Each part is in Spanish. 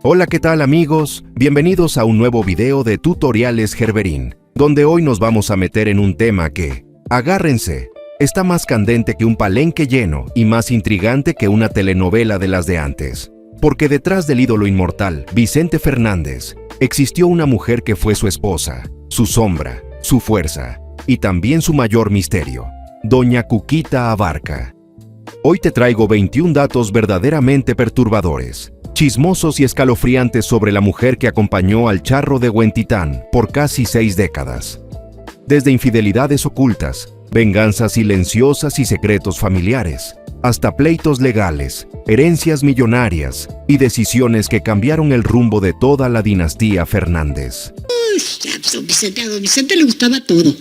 Hola, ¿qué tal amigos? Bienvenidos a un nuevo video de Tutoriales Gerberín, donde hoy nos vamos a meter en un tema que, agárrense, está más candente que un palenque lleno y más intrigante que una telenovela de las de antes. Porque detrás del ídolo inmortal, Vicente Fernández, existió una mujer que fue su esposa, su sombra, su fuerza y también su mayor misterio, Doña Cuquita Abarca. Hoy te traigo 21 datos verdaderamente perturbadores, chismosos y escalofriantes sobre la mujer que acompañó al Charro de Huentitán por casi 6 décadas. Desde infidelidades ocultas, venganzas silenciosas y secretos familiares, hasta pleitos legales, herencias millonarias y decisiones que cambiaron el rumbo de toda la dinastía Fernández. A don Vicente le gustaba todo,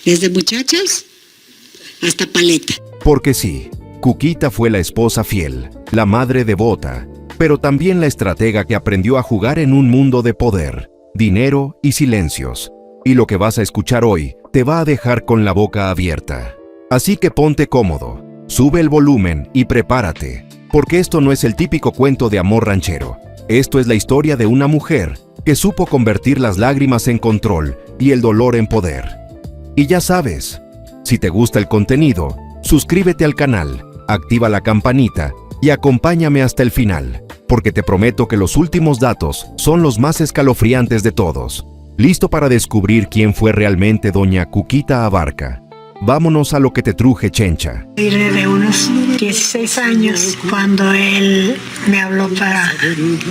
desde muchachas hasta paleta. Porque sí, Cuquita fue la esposa fiel, la madre devota, pero también la estratega que aprendió a jugar en un mundo de poder, dinero y silencios. Y lo que vas a escuchar hoy te va a dejar con la boca abierta. Así que ponte cómodo, sube el volumen y prepárate, porque esto no es el típico cuento de amor ranchero. Esto es la historia de una mujer que supo convertir las lágrimas en control y el dolor en poder. Y ya sabes, si te gusta el contenido, suscríbete al canal, activa la campanita y acompáñame hasta el final, porque te prometo que los últimos datos son los más escalofriantes de todos. ¿Listo para descubrir quién fue realmente Doña Cuquita Abarca? Vámonos a lo que te truje, chencha. De unos 16 años, cuando él me habló para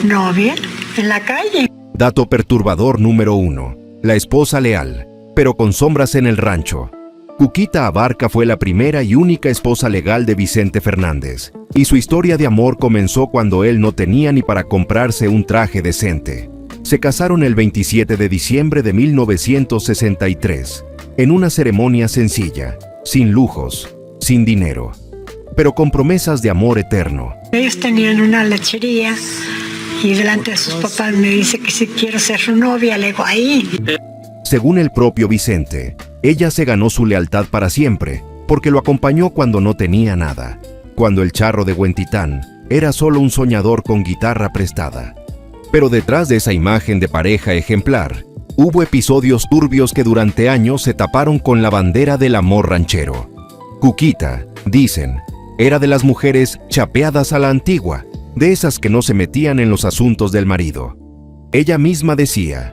novia en la calle. Dato perturbador número 1. La esposa leal, pero con sombras en el rancho. Cuquita Abarca fue la primera y única esposa legal de Vicente Fernández, y su historia de amor comenzó cuando él no tenía ni para comprarse un traje decente. Se casaron el 27 de diciembre de 1963, en una ceremonia sencilla, sin lujos, sin dinero, pero con promesas de amor eterno. Ellos tenían una lechería y delante de sus papás me dice que si quiero ser su novia, le digo ahí. Según el propio Vicente, ella se ganó su lealtad para siempre, porque lo acompañó cuando no tenía nada, cuando el Charro de Huentitán era solo un soñador con guitarra prestada. Pero detrás de esa imagen de pareja ejemplar, hubo episodios turbios que durante años se taparon con la bandera del amor ranchero. Cuquita, dicen, era de las mujeres chapeadas a la antigua, de esas que no se metían en los asuntos del marido. Ella misma decía: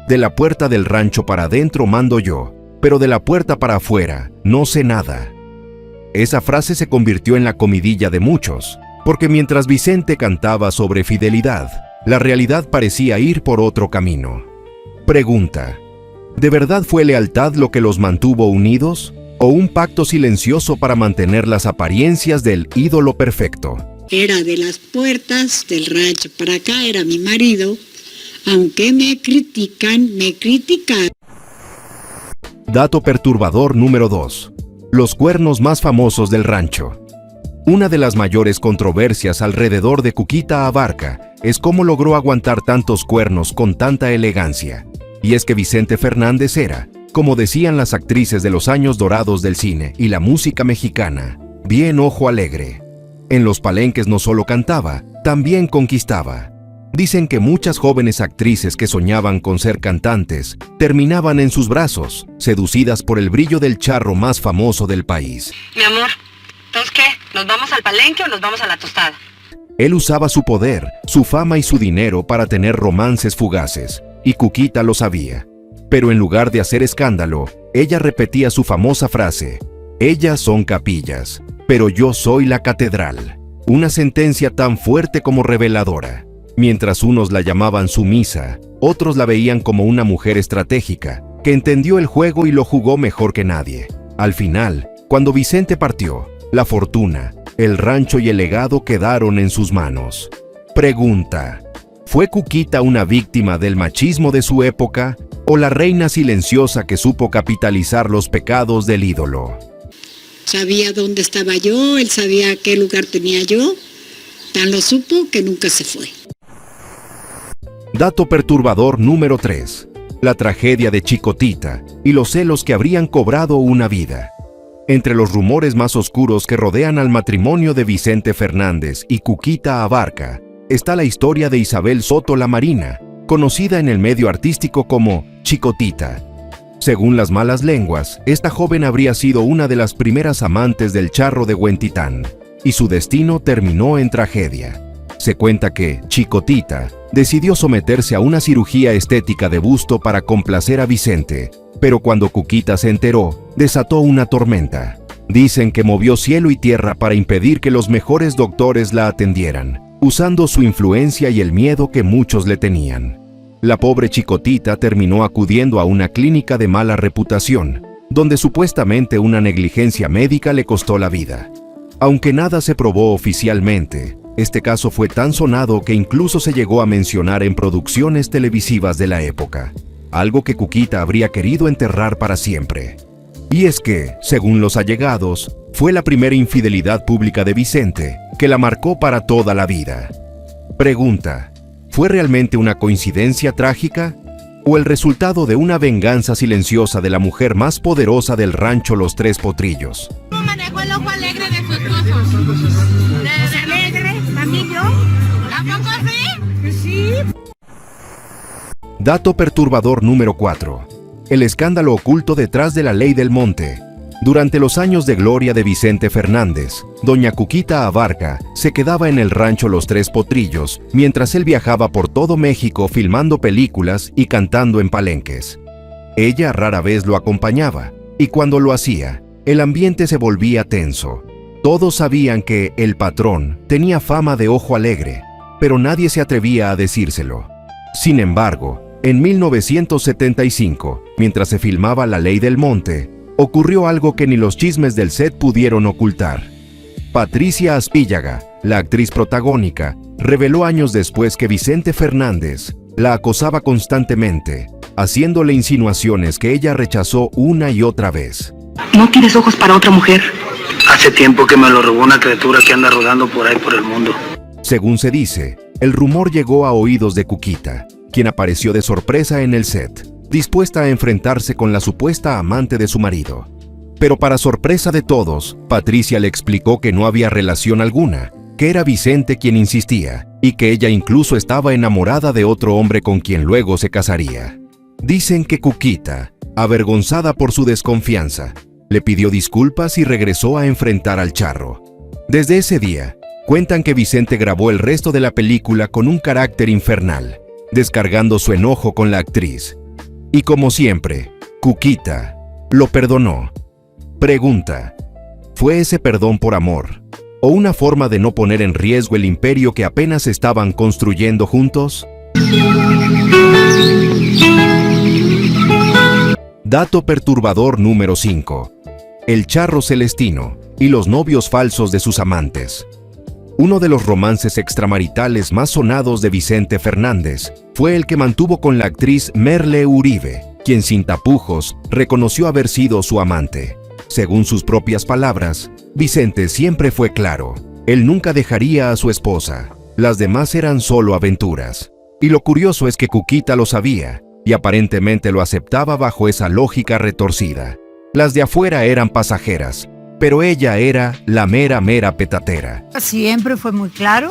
de la puerta del rancho para adentro mando yo, pero de la puerta para afuera no sé nada. Esa frase se convirtió en la comidilla de muchos, porque mientras Vicente cantaba sobre fidelidad, la realidad parecía ir por otro camino. Pregunta: ¿de verdad fue lealtad lo que los mantuvo unidos? ¿O un pacto silencioso para mantener las apariencias del ídolo perfecto? Era de las puertas del rancho para acá, era mi marido. Aunque me critican. Dato perturbador número 2. Los cuernos más famosos del rancho. Una de las mayores controversias alrededor de Cuquita Abarca es cómo logró aguantar tantos cuernos con tanta elegancia. Y es que Vicente Fernández era, como decían las actrices de los años dorados del cine y la música mexicana, bien ojo alegre. En los palenques no solo cantaba, también conquistaba. Dicen que muchas jóvenes actrices que soñaban con ser cantantes terminaban en sus brazos, seducidas por el brillo del charro más famoso del país. Mi amor, ¿entonces qué? ¿Nos vamos al palenque o nos vamos a la tostada? Él usaba su poder, su fama y su dinero para tener romances fugaces, y Cuquita lo sabía. Pero en lugar de hacer escándalo, ella repetía su famosa frase: ellas son capillas, pero yo soy la catedral. Una sentencia tan fuerte como reveladora. Mientras unos la llamaban sumisa, otros la veían como una mujer estratégica, que entendió el juego y lo jugó mejor que nadie. Al final, cuando Vicente partió, la fortuna, el rancho y el legado quedaron en sus manos. Pregunta: ¿fue Cuquita una víctima del machismo de su época o la reina silenciosa que supo capitalizar los pecados del ídolo? Sabía dónde estaba yo, él sabía qué lugar tenía yo. Tan lo supo que nunca se fue. Dato perturbador número 3. La tragedia de Chicotita y los celos que habrían cobrado una vida. Entre los rumores más oscuros que rodean al matrimonio de Vicente Fernández y Cuquita Abarca, está la historia de Isabel Soto la Marina, conocida en el medio artístico como Chicotita. Según las malas lenguas, esta joven habría sido una de las primeras amantes del charro de Huentitán, y su destino terminó en tragedia. Se cuenta que Chicotita decidió someterse a una cirugía estética de busto para complacer a Vicente, pero cuando Cuquita se enteró, desató una tormenta. Dicen que movió cielo y tierra para impedir que los mejores doctores la atendieran, usando su influencia y el miedo que muchos le tenían. La pobre Chicotita terminó acudiendo a una clínica de mala reputación, donde supuestamente una negligencia médica le costó la vida. Aunque nada se probó oficialmente, este caso fue tan sonado que incluso se llegó a mencionar en producciones televisivas de la época, algo que Cuquita habría querido enterrar para siempre. Y es que, según los allegados, fue la primera infidelidad pública de Vicente, que la marcó para toda la vida. Pregunta: ¿fue realmente una coincidencia trágica o el resultado de una venganza silenciosa de la mujer más poderosa del rancho Los Tres Potrillos? ¿Cómo manejó el ojo alegre de su esposo? ¿De alegre? ¿También yo? ¿A poco sí? Sí. Dato perturbador número 4. El escándalo oculto detrás de la ley del monte. Durante los años de gloria de Vicente Fernández, doña Cuquita Abarca se quedaba en el rancho Los Tres Potrillos mientras él viajaba por todo México filmando películas y cantando en palenques. Ella rara vez lo acompañaba, y cuando lo hacía, el ambiente se volvía tenso. Todos sabían que el patrón tenía fama de ojo alegre, pero nadie se atrevía a decírselo. Sin embargo, en 1975, mientras se filmaba La Ley del Monte, ocurrió algo que ni los chismes del set pudieron ocultar. Patricia Aspíllaga, la actriz protagónica, reveló años después que Vicente Fernández la acosaba constantemente, haciéndole insinuaciones que ella rechazó una y otra vez. ¿No tienes ojos para otra mujer? Hace tiempo que me lo robó una criatura que anda rodando por ahí por el mundo. Según se dice, el rumor llegó a oídos de Cuquita, quien apareció de sorpresa en el set, dispuesta a enfrentarse con la supuesta amante de su marido. Pero para sorpresa de todos, Patricia le explicó que no había relación alguna, que era Vicente quien insistía, y que ella incluso estaba enamorada de otro hombre con quien luego se casaría. Dicen que Cuquita, avergonzada por su desconfianza, le pidió disculpas y regresó a enfrentar al charro. Desde ese día, cuentan que Vicente grabó el resto de la película con un carácter infernal, descargando su enojo con la actriz. Y como siempre, Cuquita lo perdonó. Pregunta: ¿fue ese perdón por amor o una forma de no poner en riesgo el imperio que apenas estaban construyendo juntos? Dato perturbador número 5. El charro Celestino y los novios falsos de sus amantes. Uno de los romances extramaritales más sonados de Vicente Fernández fue el que mantuvo con la actriz Merle Uribe, quien sin tapujos reconoció haber sido su amante. Según sus propias palabras, Vicente siempre fue claro: él nunca dejaría a su esposa, las demás eran solo aventuras. Y lo curioso es que Cuquita lo sabía, y aparentemente lo aceptaba bajo esa lógica retorcida. Las de afuera eran pasajeras, pero ella era la mera petatera. Siempre fue muy claro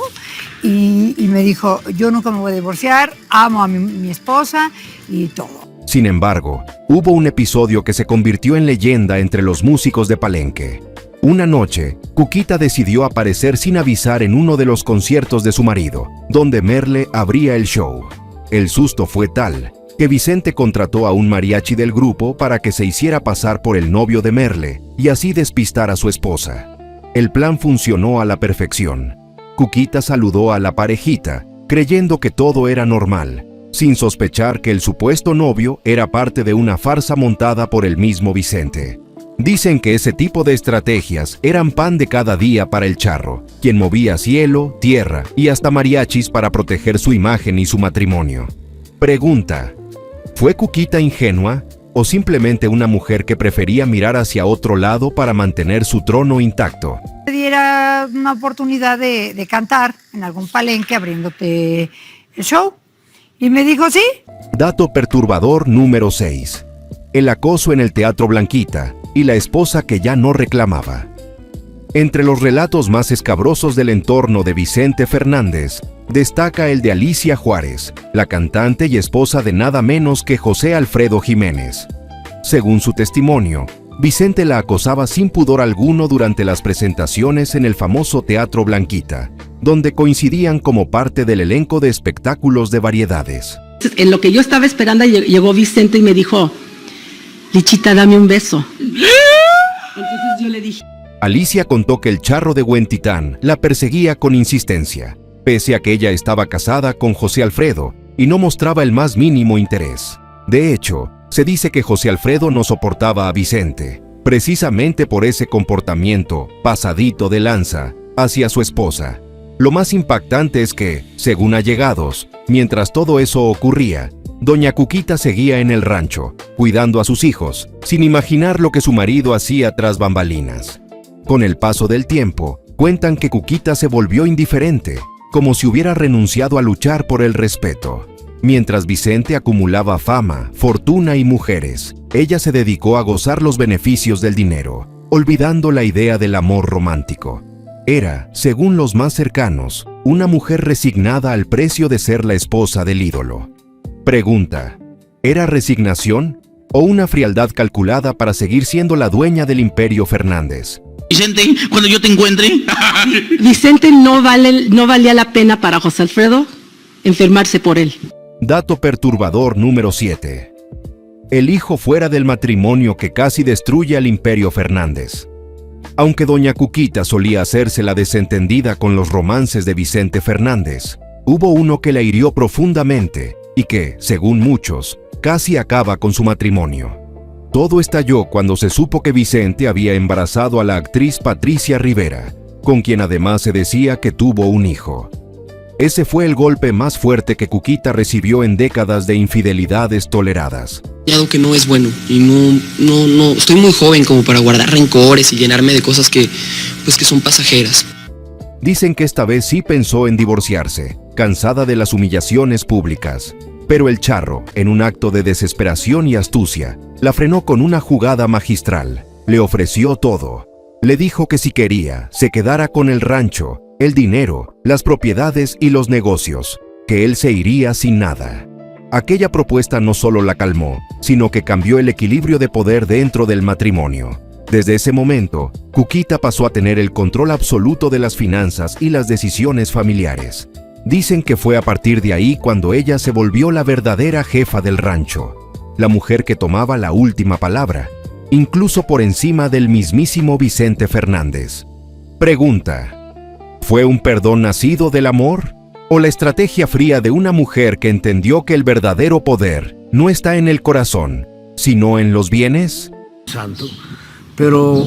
y me dijo: yo nunca me voy a divorciar, amo a mi esposa y todo. Sin embargo, hubo un episodio que se convirtió en leyenda entre los músicos de Palenque. Una noche, Cuquita decidió aparecer sin avisar en uno de los conciertos de su marido, donde Merle abría el show. El susto fue tal que Vicente contrató a un mariachi del grupo para que se hiciera pasar por el novio de Merle y así despistar a su esposa. El plan funcionó a la perfección. Cuquita saludó a la parejita, creyendo que todo era normal, sin sospechar que el supuesto novio era parte de una farsa montada por el mismo Vicente. Dicen que ese tipo de estrategias eran pan de cada día para el charro, quien movía cielo, tierra y hasta mariachis para proteger su imagen y su matrimonio. Pregunta: ¿fue Cuquita ingenua o simplemente una mujer que prefería mirar hacia otro lado para mantener su trono intacto? Te diera una oportunidad de cantar en algún palenque abriéndote el show. Y me dijo sí. Dato perturbador número 6. El acoso en el Teatro Blanquita y la esposa que ya no reclamaba. Entre los relatos más escabrosos del entorno de Vicente Fernández, destaca el de Alicia Juárez, la cantante y esposa de nada menos que José Alfredo Jiménez. Según su testimonio, Vicente la acosaba sin pudor alguno durante las presentaciones en el famoso Teatro Blanquita, donde coincidían como parte del elenco de espectáculos de variedades. En lo que yo estaba esperando llegó Vicente y me dijo: Lichita, dame un beso. Entonces yo le dije. Alicia contó que el charro de Huentitán la perseguía con insistencia, pese a que ella estaba casada con José Alfredo y no mostraba el más mínimo interés. De hecho, se dice que José Alfredo no soportaba a Vicente, precisamente por ese comportamiento pasadito de lanza hacia su esposa. Lo más impactante es que, según allegados, mientras todo eso ocurría, doña Cuquita seguía en el rancho, cuidando a sus hijos, sin imaginar lo que su marido hacía tras bambalinas. Con el paso del tiempo, cuentan que Cuquita se volvió indiferente, como si hubiera renunciado a luchar por el respeto. Mientras Vicente acumulaba fama, fortuna y mujeres, ella se dedicó a gozar los beneficios del dinero, olvidando la idea del amor romántico. Era, según los más cercanos, una mujer resignada al precio de ser la esposa del ídolo. Pregunta: ¿era resignación o una frialdad calculada para seguir siendo la dueña del imperio Fernández? Vicente, cuando yo te encuentre. Vicente no valía la pena para José Alfredo enfermarse por él. Dato perturbador número 7. El hijo fuera del matrimonio que casi destruye al imperio Fernández. Aunque doña Cuquita solía hacerse la desentendida con los romances de Vicente Fernández, hubo uno que la hirió profundamente y que, según muchos, casi acaba con su matrimonio. Todo estalló cuando se supo que Vicente había embarazado a la actriz Patricia Rivera, con quien además se decía que tuvo un hijo. Ese fue el golpe más fuerte que Cuquita recibió en décadas de infidelidades toleradas. Algo que no es bueno y no estoy muy joven como para guardar rencores y llenarme de cosas que son pasajeras. Dicen que esta vez sí pensó en divorciarse, cansada de las humillaciones públicas. Pero el charro, en un acto de desesperación y astucia, la frenó con una jugada magistral. Le ofreció todo. Le dijo que si quería, se quedara con el rancho, el dinero, las propiedades y los negocios, que él se iría sin nada. Aquella propuesta no solo la calmó, sino que cambió el equilibrio de poder dentro del matrimonio. Desde ese momento, Cuquita pasó a tener el control absoluto de las finanzas y las decisiones familiares. Dicen que fue a partir de ahí cuando ella se volvió la verdadera jefa del rancho, la mujer que tomaba la última palabra, incluso por encima del mismísimo Vicente Fernández. Pregunta: ¿fue un perdón nacido del amor? ¿O la estrategia fría de una mujer que entendió que el verdadero poder no está en el corazón, sino en los bienes? Santo, pero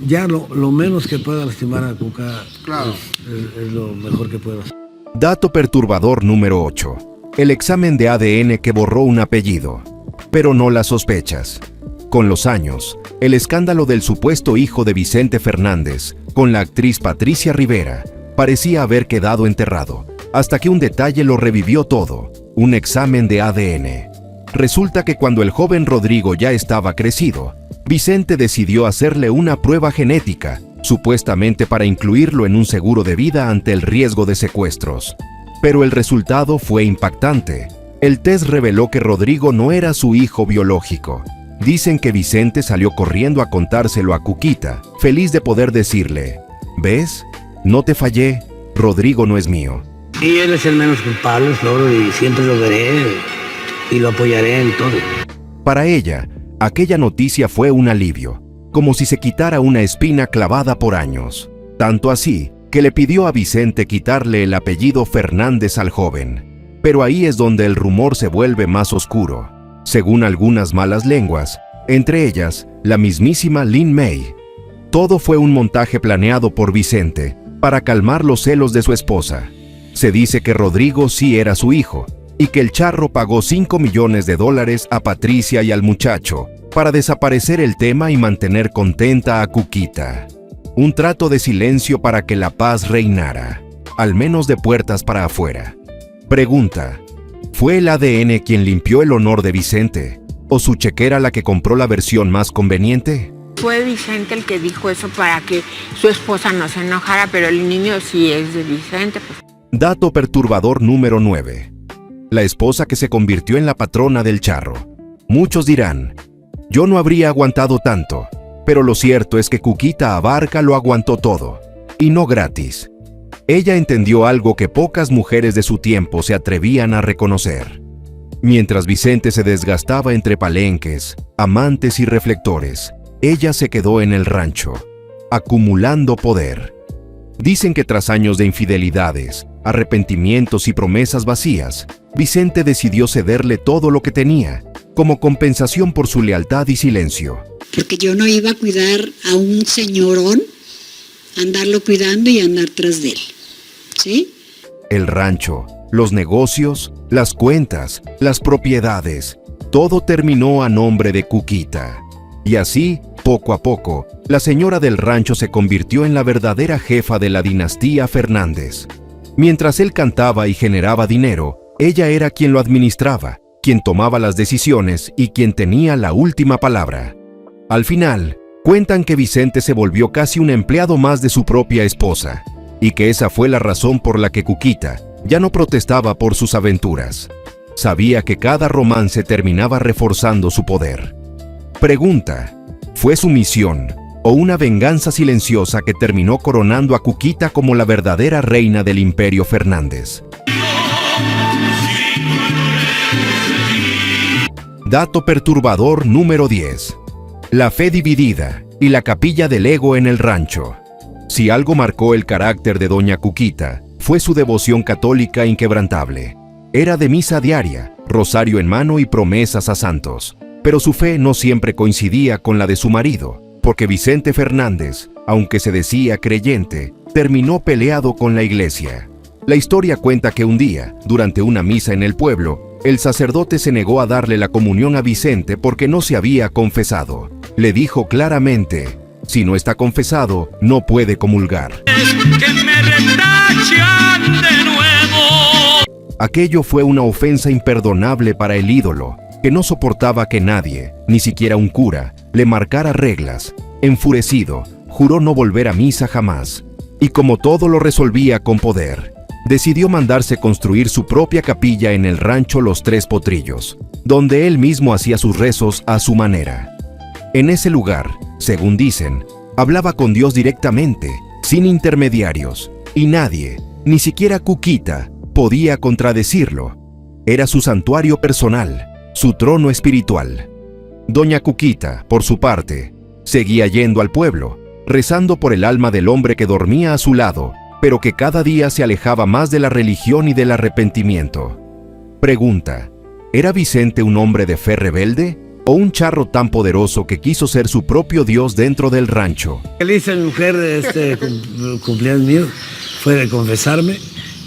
ya lo menos que pueda lastimar a Cuca, claro, es lo mejor que puedo hacer. Dato perturbador número 8. El examen de ADN que borró un apellido, pero no las sospechas. Con los años, el escándalo del supuesto hijo de Vicente Fernández con la actriz Patricia Rivera parecía haber quedado enterrado, hasta que un detalle lo revivió todo: un examen de ADN. Resulta que cuando el joven Rodrigo ya estaba crecido, Vicente decidió hacerle una prueba genética, supuestamente para incluirlo en un seguro de vida ante el riesgo de secuestros. Pero el resultado fue impactante. El test reveló que Rodrigo no era su hijo biológico. Dicen que Vicente salió corriendo a contárselo a Cuquita, feliz de poder decirle: ¿ves? No te fallé, Rodrigo no es mío. Y él es el menos culpable, Floro, y siempre lo veré y lo apoyaré en todo. Para ella, aquella noticia fue un alivio, como si se quitara una espina clavada por años. Tanto así, que le pidió a Vicente quitarle el apellido Fernández al joven. Pero ahí es donde el rumor se vuelve más oscuro. Según algunas malas lenguas, entre ellas, la mismísima Lin May. Todo fue un montaje planeado por Vicente, para calmar los celos de su esposa. Se dice que Rodrigo sí era su hijo, y que el charro pagó $5 millones a Patricia y al muchacho, para desaparecer el tema y mantener contenta a Cuquita. Un trato de silencio para que la paz reinara, al menos de puertas para afuera. Pregunta: ¿fue el ADN quien limpió el honor de Vicente? ¿O su chequera la que compró la versión más conveniente? Fue Vicente el que dijo eso para que su esposa no se enojara, pero el niño sí es de Vicente. Pues. Dato perturbador número 9. La esposa que se convirtió en la patrona del charro. Muchos dirán, yo no habría aguantado tanto, pero lo cierto es que Cuquita Abarca lo aguantó todo, y no gratis. Ella entendió algo que pocas mujeres de su tiempo se atrevían a reconocer. Mientras Vicente se desgastaba entre palenques, amantes y reflectores, ella se quedó en el rancho, acumulando poder. Dicen que tras años de infidelidades, arrepentimientos y promesas vacías, Vicente decidió cederle todo lo que tenía, como compensación por su lealtad y silencio. Porque yo no iba a cuidar a un señorón, andarlo cuidando y andar tras de él, ¿sí? El rancho, los negocios, las cuentas, las propiedades, todo terminó a nombre de Cuquita. Y así, poco a poco, la señora del rancho se convirtió en la verdadera jefa de la dinastía Fernández. Mientras él cantaba y generaba dinero, ella era quien lo administraba, quien tomaba las decisiones y quien tenía la última palabra. Al final, cuentan que Vicente se volvió casi un empleado más de su propia esposa, y que esa fue la razón por la que Cuquita ya no protestaba por sus aventuras. Sabía que cada romance terminaba reforzando su poder. Pregunta, ¿fue su misión o una venganza silenciosa que terminó coronando a Cuquita como la verdadera reina del Imperio Fernández? Dato perturbador número 10. La fe dividida y la capilla del ego en el rancho. Si algo marcó el carácter de doña Cuquita, fue su devoción católica inquebrantable. Era de misa diaria, rosario en mano y promesas a santos. Pero su fe no siempre coincidía con la de su marido, porque Vicente Fernández, aunque se decía creyente, terminó peleado con la iglesia. La historia cuenta que un día, durante una misa en el pueblo, el sacerdote se negó a darle la comunión a Vicente porque no se había confesado. Le dijo claramente, si no está confesado, no puede comulgar. ¡Que me retachan de nuevo! Aquello fue una ofensa imperdonable para el ídolo, que no soportaba que nadie, ni siquiera un cura, le marcara reglas. Enfurecido, juró no volver a misa jamás. Y como todo lo resolvía con poder, decidió mandarse construir su propia capilla en el rancho Los Tres Potrillos, donde él mismo hacía sus rezos a su manera. En ese lugar, según dicen, hablaba con Dios directamente, sin intermediarios, y nadie, ni siquiera Cuquita, podía contradecirlo. Era su santuario personal, su trono espiritual. Doña Cuquita, por su parte, seguía yendo al pueblo, rezando por el alma del hombre que dormía a su lado, pero que cada día se alejaba más de la religión y del arrepentimiento. Pregunta, ¿era Vicente un hombre de fe rebelde o un charro tan poderoso que quiso ser su propio Dios dentro del rancho? Lo que le hice a mi mujer de este cumpleaños mío fue de confesarme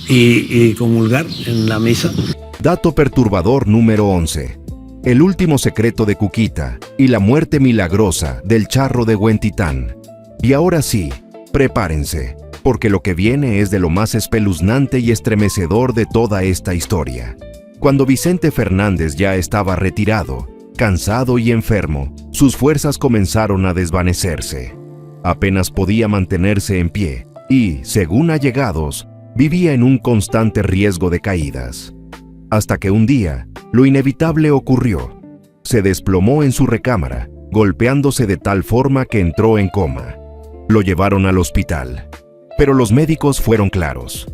y comulgar en la misa. Dato perturbador número 11. El último secreto de Cuquita y la muerte milagrosa del charro de Huentitán. Y ahora sí, prepárense, porque lo que viene es de lo más espeluznante y estremecedor de toda esta historia. Cuando Vicente Fernández ya estaba retirado, cansado y enfermo, sus fuerzas comenzaron a desvanecerse. Apenas podía mantenerse en pie y, según allegados, vivía en un constante riesgo de caídas. Hasta que un día, lo inevitable ocurrió. Se desplomó en su recámara, golpeándose de tal forma que entró en coma. Lo llevaron al hospital, pero los médicos fueron claros.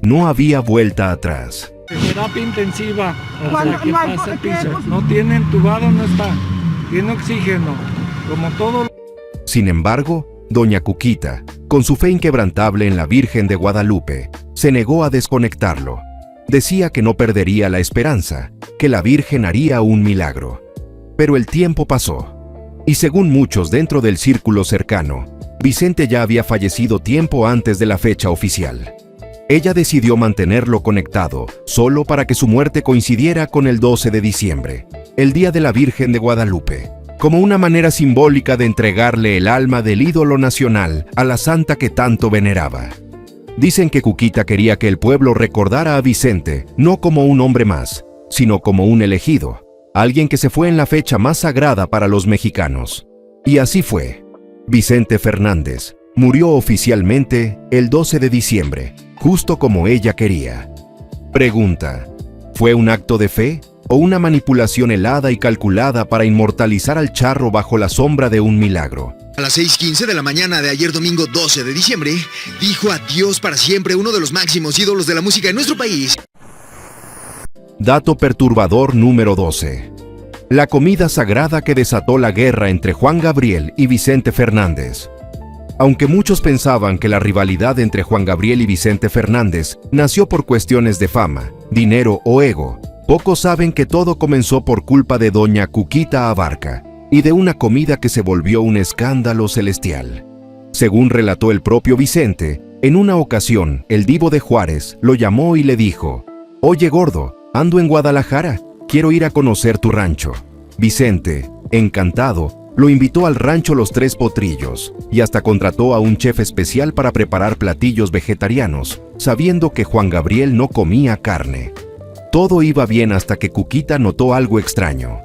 No había vuelta atrás. Terapia intensiva, hasta que pasa el piso. No tiene entubado, no está. Tiene oxígeno, como todo. Sin embargo, doña Cuquita, con su fe inquebrantable en la Virgen de Guadalupe, se negó a desconectarlo. Decía que no perdería la esperanza, que la Virgen haría un milagro. Pero el tiempo pasó, y según muchos dentro del círculo cercano, Vicente ya había fallecido tiempo antes de la fecha oficial. Ella decidió mantenerlo conectado, solo para que su muerte coincidiera con el 12 de diciembre, el Día de la Virgen de Guadalupe, como una manera simbólica de entregarle el alma del ídolo nacional a la santa que tanto veneraba. Dicen que Cuquita quería que el pueblo recordara a Vicente no como un hombre más, sino como un elegido, alguien que se fue en la fecha más sagrada para los mexicanos. Y así fue. Vicente Fernández murió oficialmente el 12 de diciembre, justo como ella quería. Pregunta: ¿fue un acto de fe o una manipulación helada y calculada para inmortalizar al charro bajo la sombra de un milagro? A las 6:15 de la mañana de ayer domingo 12 de diciembre, dijo adiós para siempre uno de los máximos ídolos de la música en nuestro país. Dato perturbador número 12. La comida sagrada que desató la guerra entre Juan Gabriel y Vicente Fernández. Aunque muchos pensaban que la rivalidad entre Juan Gabriel y Vicente Fernández nació por cuestiones de fama, dinero o ego, pocos saben que todo comenzó por culpa de doña Cuquita Abarca y de una comida que se volvió un escándalo celestial. Según relató el propio Vicente, en una ocasión el Divo de Juárez lo llamó y le dijo: «Oye gordo, ando en Guadalajara, quiero ir a conocer tu rancho». Vicente, encantado, lo invitó al rancho Los Tres Potrillos y hasta contrató a un chef especial para preparar platillos vegetarianos, sabiendo que Juan Gabriel no comía carne. Todo iba bien hasta que Cuquita notó algo extraño.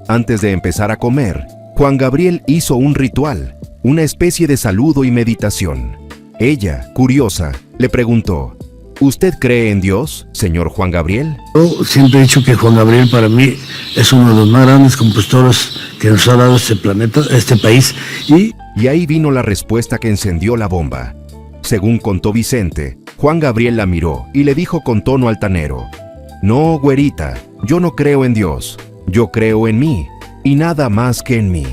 Antes de empezar a comer, Juan Gabriel hizo un ritual, una especie de saludo y meditación. Ella, curiosa, le preguntó: ¿usted cree en Dios, señor Juan Gabriel? Yo siempre he dicho que Juan Gabriel para mí es uno de los más grandes compositores que nos ha dado este planeta, este país. Y ahí vino la respuesta que encendió la bomba. Según contó Vicente, Juan Gabriel la miró y le dijo con tono altanero: «No, güerita, yo no creo en Dios, yo creo en mí, y nada más que en mí».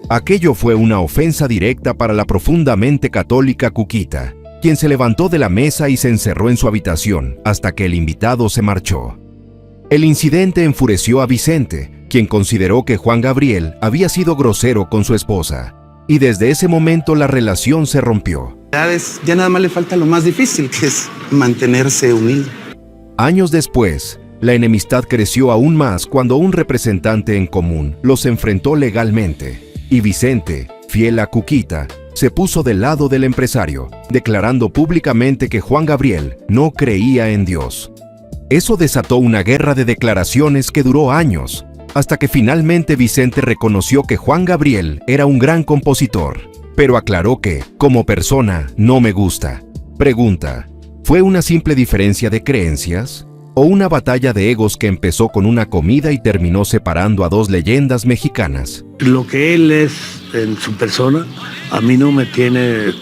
Aquello fue una ofensa directa para la profundamente católica Cuquita, quien se levantó de la mesa y se encerró en su habitación hasta que el invitado se marchó. El incidente enfureció a Vicente, quien consideró que Juan Gabriel había sido grosero con su esposa, y desde ese momento la relación se rompió. Ya nada más le falta lo más difícil, que es mantenerse humilde. Años después, la enemistad creció aún más cuando un representante en común los enfrentó legalmente, y Vicente, fiel a Cuquita, se puso del lado del empresario, declarando públicamente que Juan Gabriel no creía en Dios. Eso desató una guerra de declaraciones que duró años, hasta que finalmente Vicente reconoció que Juan Gabriel era un gran compositor, pero aclaró que, como persona, no me gusta. Pregunta: ¿fue una simple diferencia de creencias? ¿O una batalla de egos que empezó con una comida y terminó separando a dos leyendas mexicanas? Lo que él es en su persona, a mí no me tiene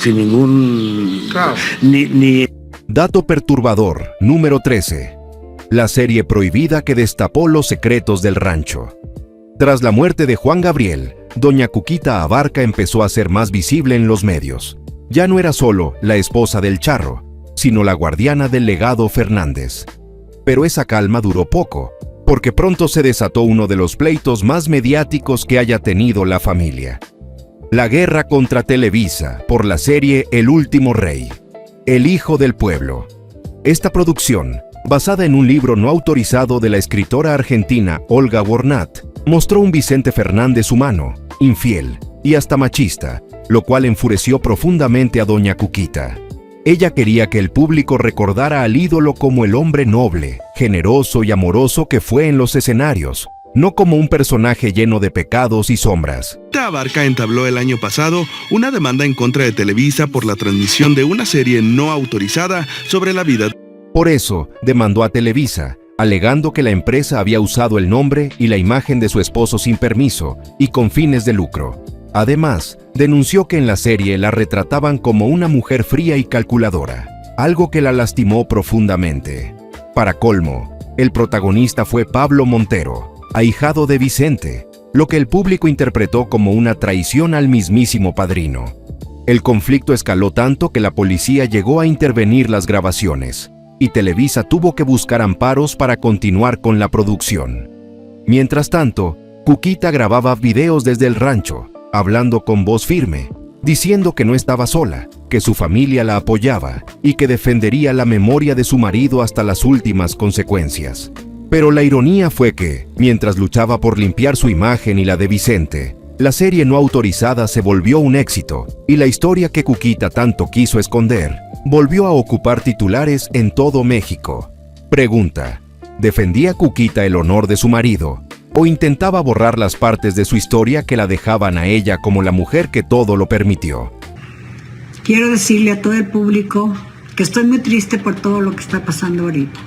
sin ningún... Claro. Ni... Dato perturbador número 13. La serie prohibida que destapó los secretos del rancho. Tras la muerte de Juan Gabriel, doña Cuquita Abarca empezó a ser más visible en los medios. Ya no era solo la esposa del charro, sino la guardiana del legado Fernández. Pero esa calma duró poco, porque pronto se desató uno de los pleitos más mediáticos que haya tenido la familia. La guerra contra Televisa por la serie El Último Rey, El Hijo del Pueblo. Esta producción, basada en un libro no autorizado de la escritora argentina Olga Warnat, mostró un Vicente Fernández humano, infiel y hasta machista, lo cual enfureció profundamente a doña Cuquita. Ella quería que el público recordara al ídolo como el hombre noble, generoso y amoroso que fue en los escenarios, no como un personaje lleno de pecados y sombras. Abarca entabló el año pasado una demanda en contra de Televisa por la transmisión de una serie no autorizada sobre la vida. Por eso, demandó a Televisa, alegando que la empresa había usado el nombre y la imagen de su esposo sin permiso y con fines de lucro. Además, denunció que en la serie la retrataban como una mujer fría y calculadora, algo que la lastimó profundamente. Para colmo, el protagonista fue Pablo Montero, ahijado de Vicente, lo que el público interpretó como una traición al mismísimo padrino. El conflicto escaló tanto que la policía llegó a intervenir las grabaciones, y Televisa tuvo que buscar amparos para continuar con la producción. Mientras tanto, Cuquita grababa videos desde el rancho, hablando con voz firme, diciendo que no estaba sola, que su familia la apoyaba y que defendería la memoria de su marido hasta las últimas consecuencias. Pero la ironía fue que, mientras luchaba por limpiar su imagen y la de Vicente, la serie no autorizada se volvió un éxito y la historia que Cuquita tanto quiso esconder volvió a ocupar titulares en todo México. Pregunta: ¿defendía Cuquita el honor de su marido o intentaba borrar las partes de su historia que la dejaban a ella como la mujer que todo lo permitió? Quiero decirle a todo el público que estoy muy triste por todo lo que está pasando ahorita.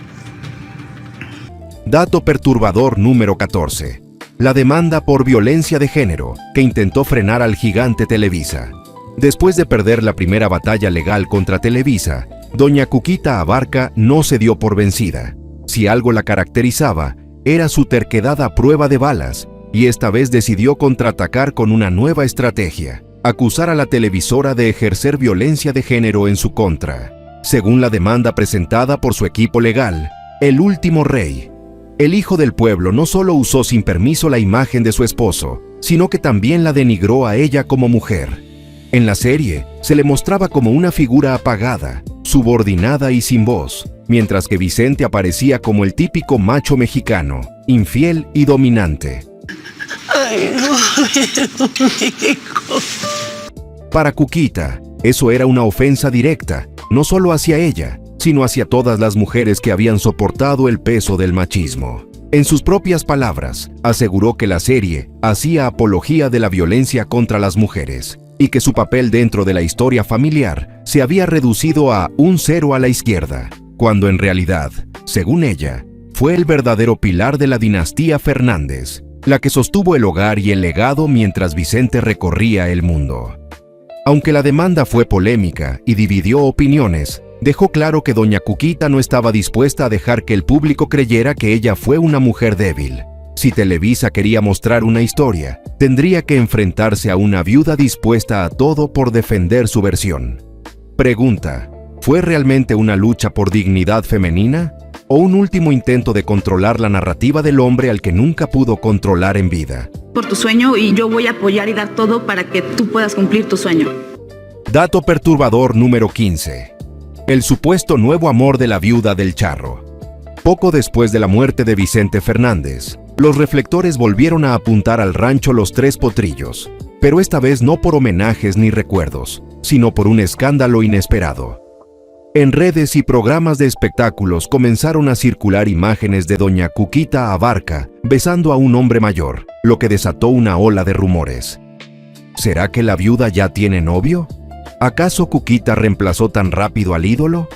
Dato perturbador número 14. La demanda por violencia de género que intentó frenar al gigante Televisa. Después de perder la primera batalla legal contra Televisa, doña Cuquita Abarca no se dio por vencida. Si algo la caracterizaba, era su terquedad a prueba de balas, y esta vez decidió contraatacar con una nueva estrategia: acusar a la televisora de ejercer violencia de género en su contra. Según la demanda presentada por su equipo legal, El Último Rey, el hijo del pueblo no solo usó sin permiso la imagen de su esposo, sino que también la denigró a ella como mujer. En la serie, se le mostraba como una figura apagada, subordinada y sin voz, mientras que Vicente aparecía como el típico macho mexicano, infiel y dominante. Ay, no, hijo. Para Cuquita, eso era una ofensa directa, no solo hacia ella, sino hacia todas las mujeres que habían soportado el peso del machismo. En sus propias palabras, aseguró que la serie hacía apología de la violencia contra las mujeres y que su papel dentro de la historia familiar se había reducido a un 0 a la izquierda, cuando en realidad, según ella, fue el verdadero pilar de la dinastía Fernández, la que sostuvo el hogar y el legado mientras Vicente recorría el mundo. Aunque la demanda fue polémica y dividió opiniones, dejó claro que doña Cuquita no estaba dispuesta a dejar que el público creyera que ella fue una mujer débil. Si Televisa quería mostrar una historia, tendría que enfrentarse a una viuda dispuesta a todo por defender su versión. Pregunta: ¿fue realmente una lucha por dignidad femenina? ¿O un último intento de controlar la narrativa del hombre al que nunca pudo controlar en vida? Por tu sueño, y yo voy a apoyar y dar todo para que tú puedas cumplir tu sueño. Dato perturbador número 15. El supuesto nuevo amor de la viuda del Charro. Poco después de la muerte de Vicente Fernández, los reflectores volvieron a apuntar al rancho Los Tres Potrillos, pero esta vez no por homenajes ni recuerdos, sino por un escándalo inesperado. En redes y programas de espectáculos comenzaron a circular imágenes de doña Cuquita Abarca besando a un hombre mayor, lo que desató una ola de rumores. ¿Será que la viuda ya tiene novio? ¿Acaso Cuquita reemplazó tan rápido al ídolo?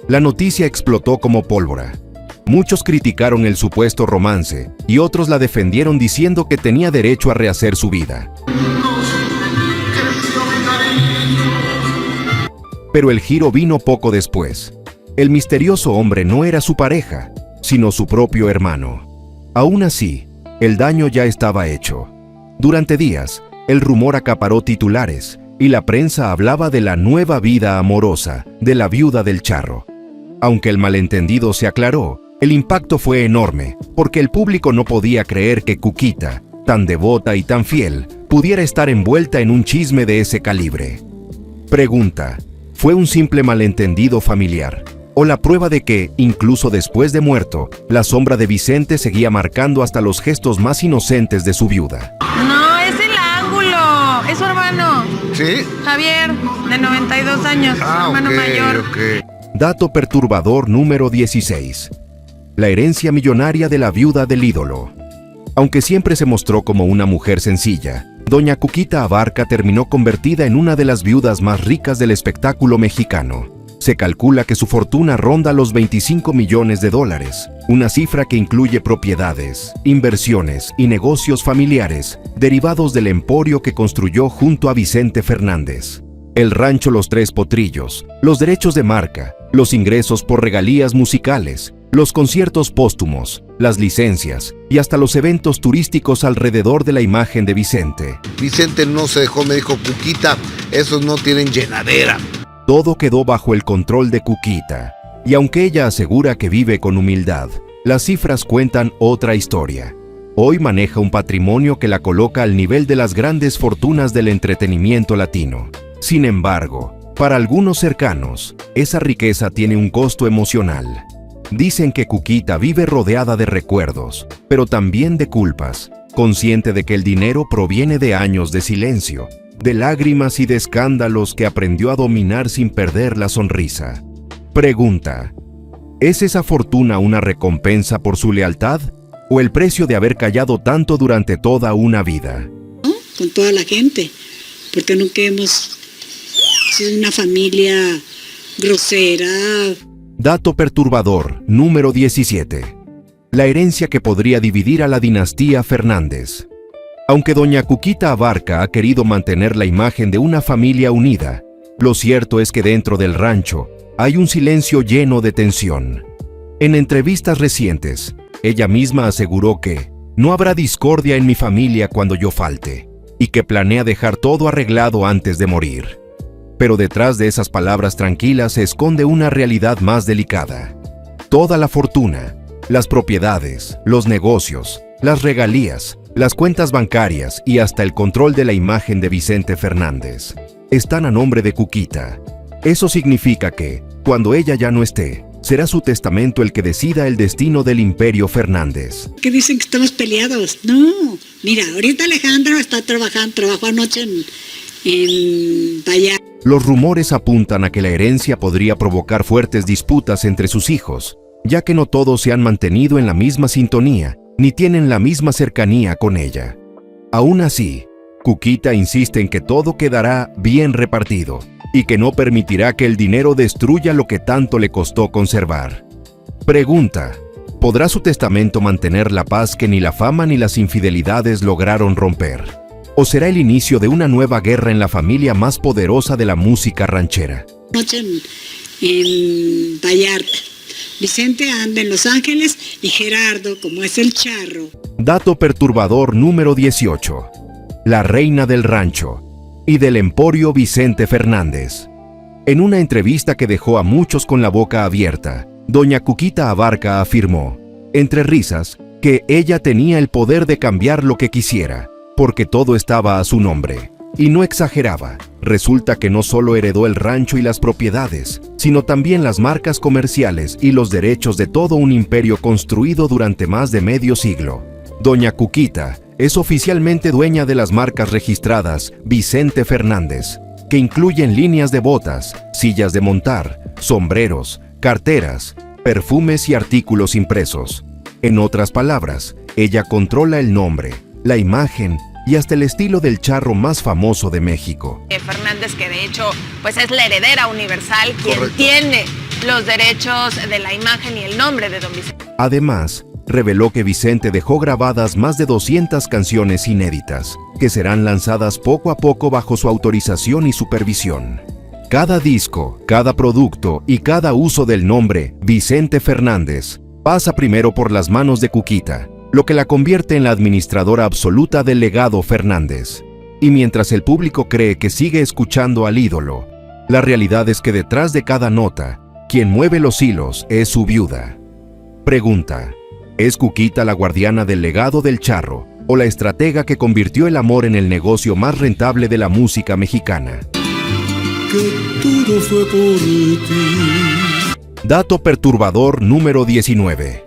La noticia explotó como pólvora. Muchos criticaron el supuesto romance y otros la defendieron diciendo que tenía derecho a rehacer su vida. Pero el giro vino poco después. El misterioso hombre no era su pareja, sino su propio hermano. Aún así, el daño ya estaba hecho. Durante días, el rumor acaparó titulares y la prensa hablaba de la nueva vida amorosa de la viuda del Charro. Aunque el malentendido se aclaró, el impacto fue enorme, porque el público no podía creer que Cuquita, tan devota y tan fiel, pudiera estar envuelta en un chisme de ese calibre. Pregunta: ¿fue un simple malentendido familiar? ¿O la prueba de que, incluso después de muerto, la sombra de Vicente seguía marcando hasta los gestos más inocentes de su viuda? No, es el ángulo. Es su hermano. ¿Sí? Javier, de 92 años, su hermano mayor. Dato perturbador número 16. La herencia millonaria de la viuda del ídolo. Aunque siempre se mostró como una mujer sencilla, doña Cuquita Abarca terminó convertida en una de las viudas más ricas del espectáculo mexicano. Se calcula que su fortuna ronda los $25 millones, una cifra que incluye propiedades, inversiones y negocios familiares derivados del emporio que construyó junto a Vicente Fernández. El rancho Los Tres Potrillos, los derechos de marca, los ingresos por regalías musicales, los conciertos póstumos, las licencias y hasta los eventos turísticos alrededor de la imagen de Vicente. Vicente no se dejó, me dijo: Cuquita, esos no tienen llenadera. Todo quedó bajo el control de Cuquita, y aunque ella asegura que vive con humildad, las cifras cuentan otra historia. Hoy maneja un patrimonio que la coloca al nivel de las grandes fortunas del entretenimiento latino. Sin embargo, para algunos cercanos, esa riqueza tiene un costo emocional. Dicen que Cuquita vive rodeada de recuerdos, pero también de culpas, consciente de que el dinero proviene de años de silencio, de lágrimas y de escándalos que aprendió a dominar sin perder la sonrisa. Pregunta: ¿es esa fortuna una recompensa por su lealtad o el precio de haber callado tanto durante toda una vida? Con toda la gente, porque nunca hemos sido una familia grosera. Dato perturbador número 17. La herencia que podría dividir a la dinastía Fernández. Aunque doña Cuquita Abarca ha querido mantener la imagen de una familia unida, lo cierto es que dentro del rancho hay un silencio lleno de tensión. En entrevistas recientes, ella misma aseguró que no habrá discordia en mi familia cuando yo falte, y que planea dejar todo arreglado antes de morir. Pero detrás de esas palabras tranquilas se esconde una realidad más delicada. Toda la fortuna, las propiedades, los negocios, las regalías, las cuentas bancarias y hasta el control de la imagen de Vicente Fernández están a nombre de Cuquita. Eso significa que, cuando ella ya no esté, será su testamento el que decida el destino del imperio Fernández. ¿Qué dicen que estamos peleados? No, mira, ahorita Alejandro está trabajó anoche en Vallarta. Los rumores apuntan a que la herencia podría provocar fuertes disputas entre sus hijos, ya que no todos se han mantenido en la misma sintonía ni tienen la misma cercanía con ella. Aún así, Cuquita insiste en que todo quedará bien repartido y que no permitirá que el dinero destruya lo que tanto le costó conservar. Pregunta: ¿podrá su testamento mantener la paz que ni la fama ni las infidelidades lograron romper? ¿O será el inicio de una nueva guerra en la familia más poderosa de la música ranchera? Anoche en Vallarta. Vicente anda en Los Ángeles y Gerardo, como es el charro. Dato perturbador número 18. La reina del rancho y del emporio Vicente Fernández. En una entrevista que dejó a muchos con la boca abierta, doña Cuquita Abarca afirmó, entre risas, que ella tenía el poder de cambiar lo que quisiera, porque todo estaba a su nombre. Y no exageraba. Resulta que no solo heredó el rancho y las propiedades, sino también las marcas comerciales y los derechos de todo un imperio construido durante más de medio siglo. Doña Cuquita es oficialmente dueña de las marcas registradas Vicente Fernández, que incluyen líneas de botas, sillas de montar, sombreros, carteras, perfumes y artículos impresos. En otras palabras, ella controla el nombre, la imagen y hasta el estilo del charro más famoso de México. Fernández, que de hecho pues es la heredera universal, quien tiene los derechos de la imagen y el nombre de don Vicente. Además, reveló que Vicente dejó grabadas más de 200 canciones inéditas, que serán lanzadas poco a poco bajo su autorización y supervisión. Cada disco, cada producto y cada uso del nombre Vicente Fernández pasa primero por las manos de Cuquita, lo que la convierte en la administradora absoluta del legado Fernández. Y mientras el público cree que sigue escuchando al ídolo, la realidad es que detrás de cada nota, quien mueve los hilos es su viuda. Pregunta: ¿es Cuquita la guardiana del legado del charro o la estratega que convirtió el amor en el negocio más rentable de la música mexicana? Que todo fue por ti. Dato perturbador número 19.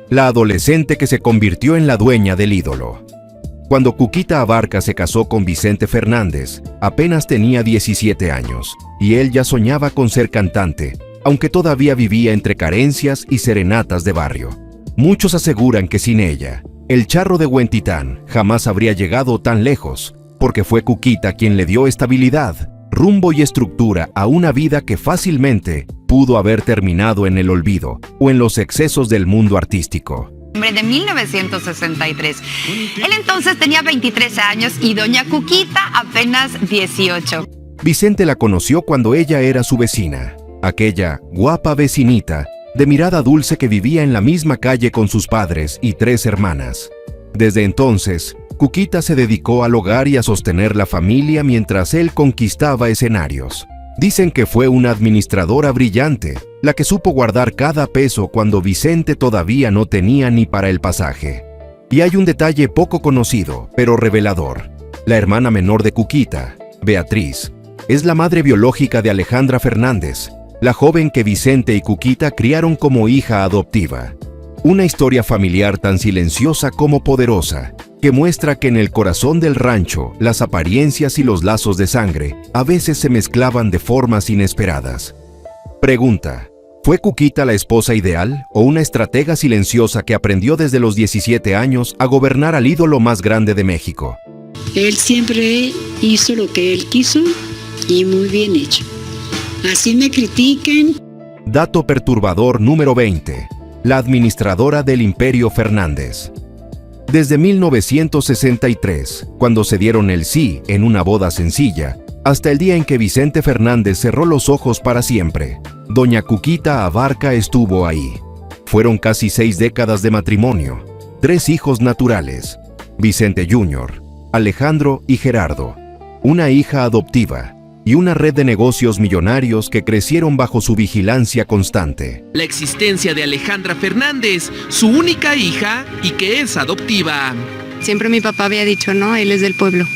La adolescente que se convirtió en la dueña del ídolo. Cuando Cuquita Abarca se casó con Vicente Fernández, apenas tenía 17 años, y él ya soñaba con ser cantante, aunque todavía vivía entre carencias y serenatas de barrio. Muchos aseguran que sin ella, el charro de Huentitán jamás habría llegado tan lejos, porque fue Cuquita quien le dio estabilidad, rumbo y estructura a una vida que fácilmente pudo haber terminado en el olvido o en los excesos del mundo artístico. De 1963. Él entonces tenía 23 años y doña Cuquita apenas 18. Vicente la conoció cuando ella era su vecina, aquella guapa vecinita de mirada dulce que vivía en la misma calle con sus padres y 3 hermanas. Desde entonces, Cuquita se dedicó al hogar y a sostener la familia mientras él conquistaba escenarios. Dicen que fue una administradora brillante, la que supo guardar cada peso cuando Vicente todavía no tenía ni para el pasaje. Y hay un detalle poco conocido, pero revelador. La hermana menor de Cuquita, Beatriz, es la madre biológica de Alejandra Fernández, la joven que Vicente y Cuquita criaron como hija adoptiva. Una historia familiar tan silenciosa como poderosa, que muestra que en el corazón del rancho, las apariencias y los lazos de sangre a veces se mezclaban de formas inesperadas. Pregunta: ¿fue Cuquita la esposa ideal o una estratega silenciosa que aprendió desde los 17 años a gobernar al ídolo más grande de México? Él siempre hizo lo que él quiso y muy bien hecho. Así me critiquen. Dato perturbador número 20. La administradora del Imperio Fernández. Desde 1963, cuando se dieron el sí en una boda sencilla, hasta el día en que Vicente Fernández cerró los ojos para siempre, doña Cuquita Abarca estuvo ahí. Fueron casi 6 décadas de matrimonio, 3 hijos naturales, Vicente Jr., Alejandro y Gerardo, una hija adoptiva y una red de negocios millonarios que crecieron bajo su vigilancia constante. La existencia de Alejandra Fernández, su única hija y que es adoptiva. Siempre mi papá había dicho, no, él es del pueblo.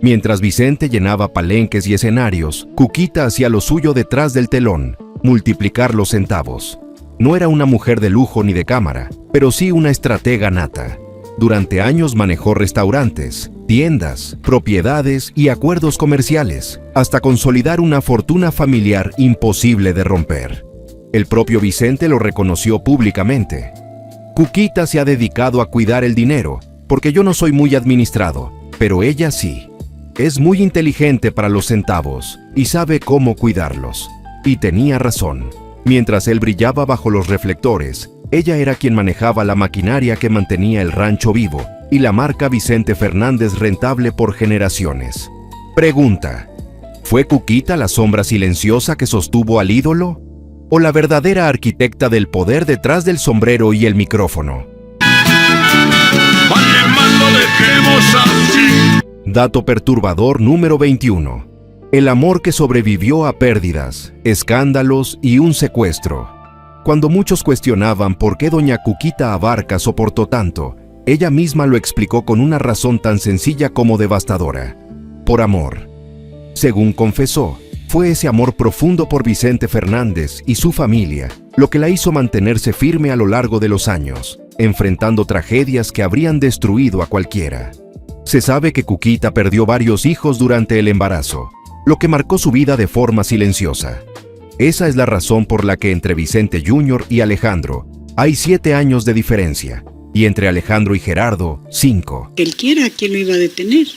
Mientras Vicente llenaba palenques y escenarios, Cuquita hacía lo suyo detrás del telón, multiplicar los centavos. No era una mujer de lujo ni de cámara, pero sí una estratega nata. Durante años manejó restaurantes, tiendas, propiedades y acuerdos comerciales, hasta consolidar una fortuna familiar imposible de romper. El propio Vicente lo reconoció públicamente. Cuquita se ha dedicado a cuidar el dinero, porque yo no soy muy administrado, pero ella sí. Es muy inteligente para los centavos y sabe cómo cuidarlos. Y tenía razón. Mientras él brillaba bajo los reflectores, ella era quien manejaba la maquinaria que mantenía el rancho vivo y la marca Vicente Fernández rentable por generaciones. Pregunta: ¿fue Cuquita la sombra silenciosa que sostuvo al ídolo? ¿O la verdadera arquitecta del poder detrás del sombrero y el micrófono? Dato perturbador número 21. El amor que sobrevivió a pérdidas, escándalos y un secuestro. Cuando muchos cuestionaban por qué doña Cuquita Abarca soportó tanto, ella misma lo explicó con una razón tan sencilla como devastadora: por amor. Según confesó, fue ese amor profundo por Vicente Fernández y su familia lo que la hizo mantenerse firme a lo largo de los años, enfrentando tragedias que habrían destruido a cualquiera. Se sabe que Cuquita perdió varios hijos durante el embarazo, lo que marcó su vida de forma silenciosa. Esa es la razón por la que entre Vicente Jr. y Alejandro hay 7 años de diferencia, y entre Alejandro y Gerardo, 5. Él quiera, ¿quién lo iba a detener?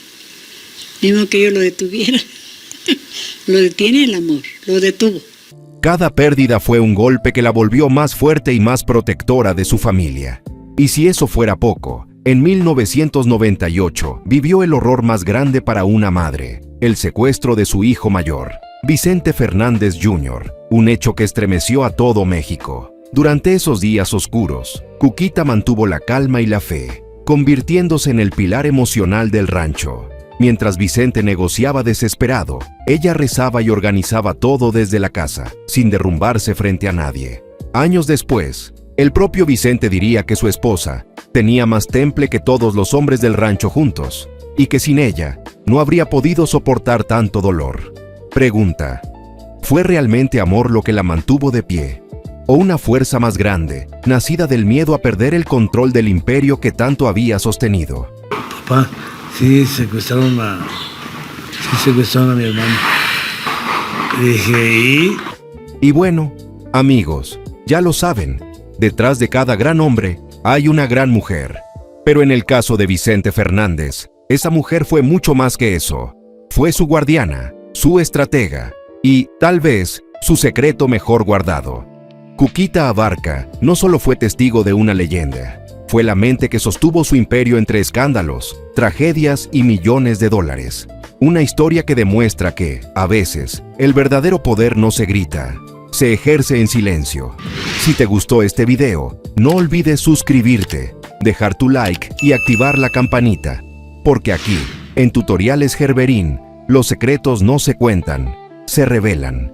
Mismo que yo lo detuviera. Lo detiene el amor, lo detuvo. Cada pérdida fue un golpe que la volvió más fuerte y más protectora de su familia. Y si eso fuera poco, en 1998 vivió el horror más grande para una madre: el secuestro de su hijo mayor, Vicente Fernández Jr., un hecho que estremeció a todo México. Durante esos días oscuros, Cuquita mantuvo la calma y la fe, convirtiéndose en el pilar emocional del rancho. Mientras Vicente negociaba desesperado, ella rezaba y organizaba todo desde la casa, sin derrumbarse frente a nadie. Años después, el propio Vicente diría que su esposa tenía más temple que todos los hombres del rancho juntos, y que sin ella no habría podido soportar tanto dolor. Pregunta: ¿fue realmente amor lo que la mantuvo de pie? ¿O una fuerza más grande, nacida del miedo a perder el control del imperio que tanto había sostenido? Papá, sí secuestraron a mi hermano. Dije, Y bueno, amigos, ya lo saben, detrás de cada gran hombre hay una gran mujer. Pero en el caso de Vicente Fernández, esa mujer fue mucho más que eso. Fue su guardiana, su estratega y, tal vez, su secreto mejor guardado. Cuquita Abarca no solo fue testigo de una leyenda, fue la mente que sostuvo su imperio entre escándalos, tragedias y millones de dólares. Una historia que demuestra que, a veces, el verdadero poder no se grita, se ejerce en silencio. Si te gustó este video, no olvides suscribirte, dejar tu like y activar la campanita, porque aquí, en Tutoriales Gerberín, los secretos no se cuentan, se revelan.